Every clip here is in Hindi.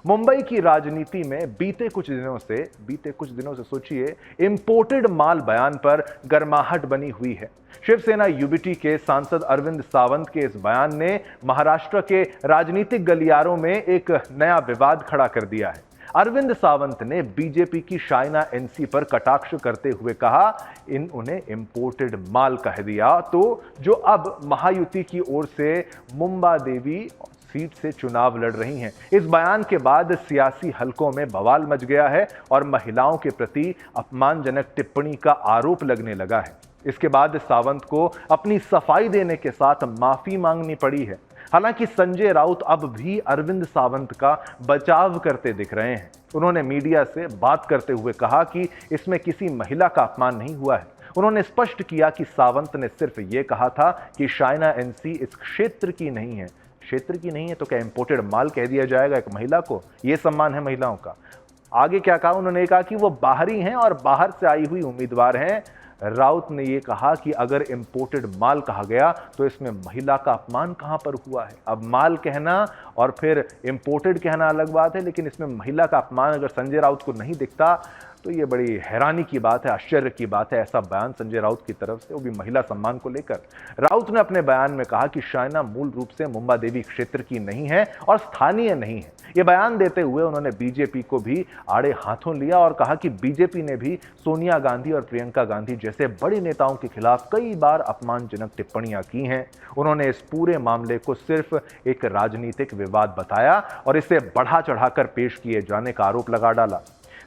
मुंबई की राजनीति में बीते कुछ दिनों से सोचिए इंपोर्टेड माल बयान पर गर्माहट बनी हुई है। शिवसेना यूबीटी के सांसद अरविंद सावंत के इस बयान ने महाराष्ट्र के राजनीतिक गलियारों में एक नया विवाद खड़ा कर दिया है। अरविंद सावंत ने बीजेपी की शाइना एनसी पर कटाक्ष करते हुए कहा, उन्हें इंपोर्टेड माल कह दिया, तो जो अब महायुति की ओर से मुंबा देवी सीट से चुनाव लड़ रही हैं। इस बयान के बाद सियासी हलकों में बवाल मच गया है और महिलाओं के प्रति अपमानजनक टिप्पणी का आरोप लगने लगा है। इसके बाद सावंत को अपनी सफाई देने के साथ माफी मांगनी पड़ी है। हालांकि संजय राउत अब भी अरविंद सावंत का बचाव करते दिख रहे हैं। उन्होंने मीडिया से बात करते हुए कहा कि इसमें किसी महिला का अपमान नहीं हुआ है। उन्होंने स्पष्ट किया कि सावंत ने सिर्फ ये कहा था कि शाइना एनसी इस क्षेत्र की नहीं है। क्षेत्र की नहीं है तो क्या इंपोर्टेड माल कह दिया जाएगा एक महिला को? यह सम्मान है महिलाओं का। आगे क्या कहा? उन्होंने कहा कि वो बाहरी हैं और बाहर से आई हुई उम्मीदवार हैं। राउत ने यह कहा कि अगर इंपोर्टेड माल कहा गया तो इसमें महिला का अपमान कहां पर हुआ है? अब माल कहना और फिर इंपोर्टेड कहना अलग बात है, लेकिन इसमें महिला का अपमान अगर संजय राउत को नहीं दिखता तो ये बड़ी हैरानी की बात है, आश्चर्य की बात है। ऐसा बयान संजय राउत की तरफ से, वो भी महिला सम्मान को लेकर। राउत ने अपने बयान में कहा कि शाइना मूल रूप से मुंबा देवी क्षेत्र की नहीं है और स्थानीय नहीं है। ये बयान देते हुए उन्होंने बीजेपी को भी आड़े हाथों लिया और कहा कि बीजेपी ने भी सोनिया गांधी और प्रियंका गांधी जैसे बड़े नेताओं के खिलाफ कई बार अपमानजनक टिप्पणियां की हैं। उन्होंने इस पूरे मामले को सिर्फ एक राजनीतिक विवाद बताया और इसे बढ़ा चढ़ाकर पेश किए जाने का आरोप लगा डाला।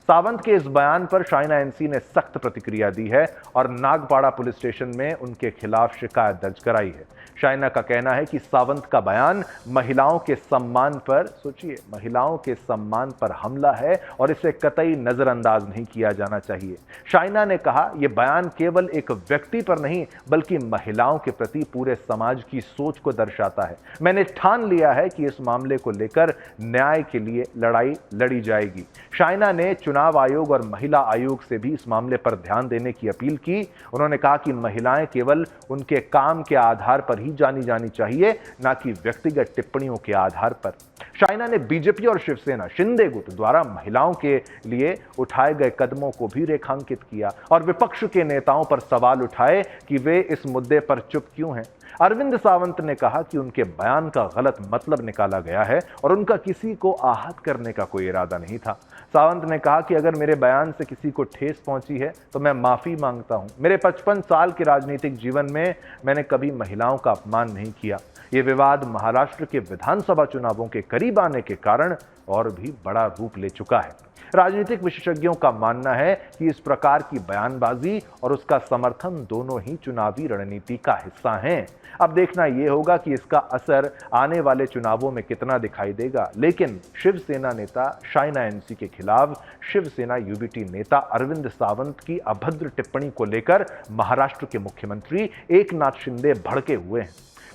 सावंत के इस बयान पर शाइना एनसी ने सख्त प्रतिक्रिया दी है और नागपाड़ा पुलिस स्टेशन में उनके खिलाफ शिकायत दर्ज कराई है। शाइना का कहना है कि सावंत का बयान महिलाओं के सम्मान पर, सोचिए, महिलाओं के सम्मान पर हमला है और इसे कतई नजरअंदाज नहीं किया जाना चाहिए। शाइना ने कहा, यह बयान केवल एक व्यक्ति पर नहीं बल्कि महिलाओं के प्रति पूरे समाज की सोच को दर्शाता है। मैंने ठान लिया है कि इस मामले को लेकर न्याय के लिए लड़ाई लड़ी जाएगी। शाइना ने चुनाव आयोग और महिला आयोग से भी इस मामले पर ध्यान देने की अपील की। उन्होंने कहा कि महिलाएं केवल उनके काम के आधार पर ही जानी जानी चाहिए, ना कि व्यक्तिगत टिप्पणियों के आधार पर। शाइना ने बीजेपी और शिवसेना शिंदे गुट द्वारा महिलाओं के लिए उठाए गए कदमों को भी रेखांकित किया और विपक्ष के नेताओं पर सवाल उठाए कि वे इस मुद्दे पर चुप क्यों हैं। अरविंद सावंत ने कहा कि उनके बयान का गलत मतलब निकाला गया है और उनका किसी को आहत करने का कोई इरादा नहीं था। सावंत ने कहा कि अगर मेरे बयान से किसी को ठेस पहुंची है तो मैं माफी मांगता हूं। मेरे 55 साल के राजनीतिक जीवन में मैंने कभी महिलाओं का अपमान नहीं किया। यह विवाद महाराष्ट्र के विधानसभा चुनावों के करीब आने के कारण और भी बड़ा रूप ले चुका है। राजनीतिक विशेषज्ञों का मानना है कि इस प्रकार की बयानबाजी और उसका समर्थन दोनों ही चुनावी रणनीति का हिस्सा हैं। अब देखना यह होगा कि इसका असर आने वाले चुनावों में कितना दिखाई देगा। लेकिन शिवसेना नेता शाइना एनसी के खिलाफ शिवसेना यूबीटी नेता अरविंद सावंत की अभद्र टिप्पणी को लेकर महाराष्ट्र के मुख्यमंत्री एकनाथ शिंदे भड़के हुए हैं।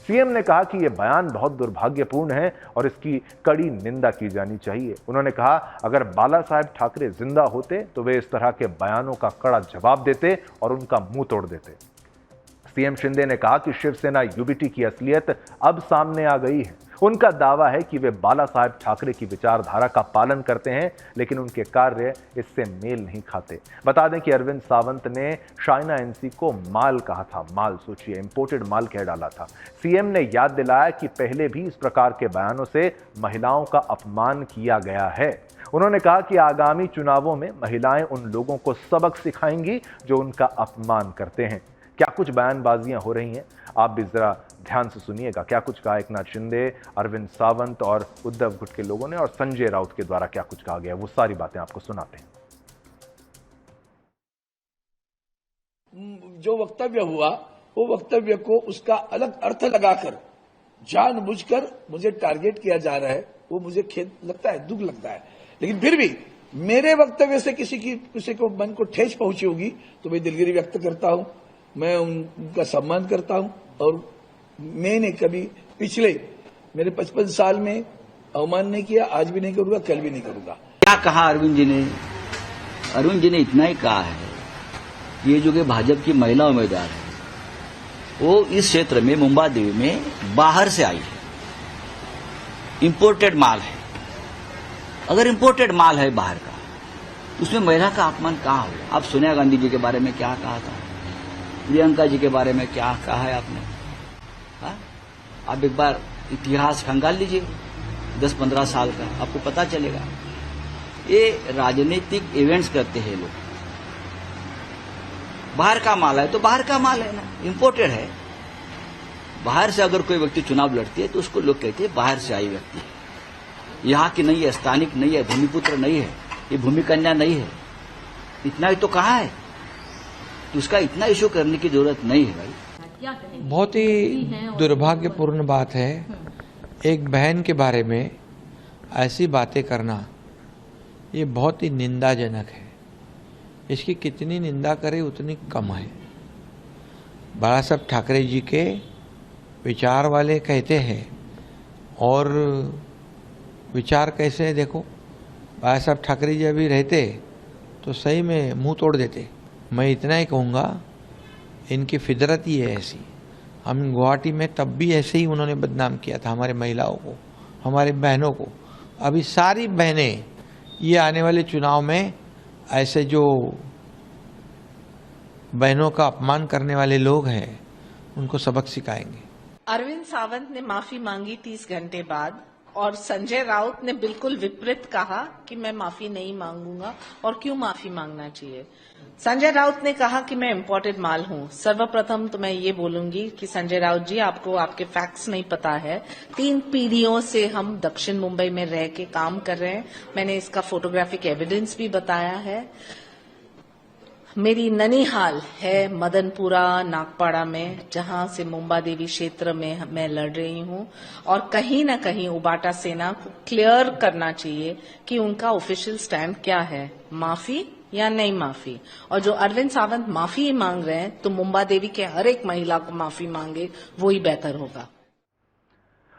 सीएम ने कहा कि यह बयान बहुत दुर्भाग्यपूर्ण है और इसकी कड़ी निंदा की जानी चाहिए। उन्होंने कहा, अगर बाला साहेब ठाकरे जिंदा होते तो वे इस तरह के बयानों का कड़ा जवाब देते और उनका मुंह तोड़ देते। सीएम शिंदे ने कहा कि शिवसेना यूबीटी की असलियत अब सामने आ गई है। उनका दावा है कि वे बाला साहेब ठाकरे की विचारधारा का पालन करते हैं, लेकिन उनके कार्य इससे मेल नहीं खाते। बता दें कि अरविंद सावंत ने शाइना एनसी को माल कहा था। माल, सोचिए, इंपोर्टेड माल कह डाला था। सीएम ने याद दिलाया कि पहले भी इस प्रकार के बयानों से महिलाओं का अपमान किया गया है। उन्होंने कहा कि आगामी चुनावों में महिलाएं उन लोगों को सबक सिखाएंगी जो उनका अपमान करते हैं। क्या कुछ बयानबाजियां हो रही हैं, आप भी जरा ध्यान से सुनिएगा। क्या कुछ कहा एकनाथ शिंदे, अरविंद सावंत और उद्धव गुट के लोगों ने, और संजय राउत के द्वारा क्या कुछ कहा गया, वो सारी बातें आपको सुनाते हैं। जो वक्तव्य हुआ वो वक्तव्य को उसका अलग अर्थ लगाकर जानबूझकर मुझे टारगेट किया जा रहा है, वो मुझे खेद लगता है, दुख लगता है। लेकिन फिर भी मेरे वक्तव्य से किसी को मन को ठेस पहुंची होगी तो मैं दिलगिरी व्यक्त करता हूं, मैं उनका सम्मान करता हूं। और मैंने कभी पिछले मेरे 55 साल में अवमान नहीं किया, आज भी नहीं करूंगा, कल भी नहीं करूंगा। क्या कहा अरविंद जी ने? अरविंद जी ने इतना ही कहा है, ये जो कि भाजपा की महिला उम्मीदवार है वो इस क्षेत्र में मुंबा देवी में बाहर से आई है, इंपोर्टेड माल है। अगर इंपोर्टेड माल है बाहर का, उसमें महिला का अपमान कहाँ हो? आप सोनिया गांधी जी के बारे में क्या कहा था, प्रियंका जी के बारे में क्या कहा है आपने? हा? आप एक बार इतिहास खंगाल लीजिए 10-15 साल का, आपको पता चलेगा। ये राजनीतिक इवेंट्स करते हैं लोग। बाहर का माल है तो बाहर का माल है ना, इंपोर्टेड है। बाहर से अगर कोई व्यक्ति चुनाव लड़ती है तो उसको लोग कहते हैं बाहर से आई व्यक्ति, यहाँ की नहीं है, स्थानिक नहीं है, भूमिपुत्र नहीं है, ये भूमि कन्या नहीं है। इतना ही तो कहा है, तो उसका इतना इशू करने की जरूरत नहीं है भाई। बहुत ही दुर्भाग्यपूर्ण बात है एक बहन के बारे में ऐसी बातें करना, ये बहुत ही निंदाजनक है। इसकी कितनी निंदा करे उतनी कम है। बाला साहब ठाकरे जी के विचार वाले कहते हैं, और विचार कैसे है देखो, बाला साहब ठाकरे जी अभी रहते तो सही में मुंह तोड़ देते। मैं इतना ही कहूँगा, इनकी फितरत ही है ऐसी। हम गुवाहाटी में तब भी ऐसे ही उन्होंने बदनाम किया था हमारे महिलाओं को, हमारे बहनों को। अभी सारी बहनें ये आने वाले चुनाव में ऐसे जो बहनों का अपमान करने वाले लोग हैं उनको सबक सिखाएंगे। अरविंद सावंत ने माफी मांगी 30 घंटे बाद, और संजय राउत ने बिल्कुल विपरीत कहा कि मैं माफी नहीं मांगूंगा, और क्यों माफी मांगना चाहिए। संजय राउत ने कहा कि मैं इम्पोर्टेड माल हूं। सर्वप्रथम तो मैं ये बोलूंगी कि संजय राउत जी, आपको आपके फैक्ट्स नहीं पता है। 3 पीढ़ियों से हम दक्षिण मुंबई में रह के काम कर रहे हैं। मैंने इसका फोटोग्राफिक एविडेंस भी बताया है। मेरी ननिहाल है मदनपुरा नागपाड़ा में, जहां से मुंबा देवी क्षेत्र में मैं लड़ रही हूं, और कहीं ना कहीं उबाटा सेना को क्लियर करना चाहिए कि उनका ऑफिशियल स्टैंड क्या है, माफी या नहीं माफी। और जो अरविंद सावंत माफी मांग रहे हैं तो मुंबा देवी के हर एक महिला को माफी मांगे, वो ही बेहतर होगा।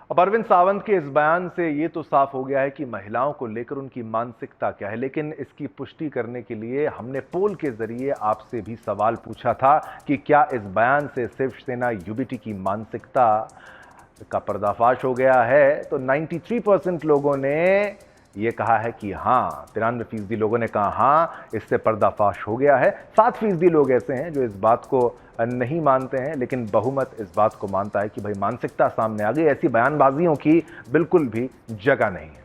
अब अरविंद सावंत के इस बयान से ये तो साफ हो गया है कि महिलाओं को लेकर उनकी मानसिकता क्या है, लेकिन इसकी पुष्टि करने के लिए हमने पोल के जरिए आपसे भी सवाल पूछा था कि क्या इस बयान से शिवसेना यूबीटी की मानसिकता का पर्दाफाश हो गया है। तो 93% लोगों ने ये कहा है कि हाँ, 93% लोगों ने कहा हाँ, इससे पर्दाफाश हो गया है। 7% लोग ऐसे हैं जो इस बात को नहीं मानते हैं, लेकिन बहुमत इस बात को मानता है कि भाई मानसिकता सामने आ गई, ऐसी बयानबाजियों की बिल्कुल भी जगह नहीं है।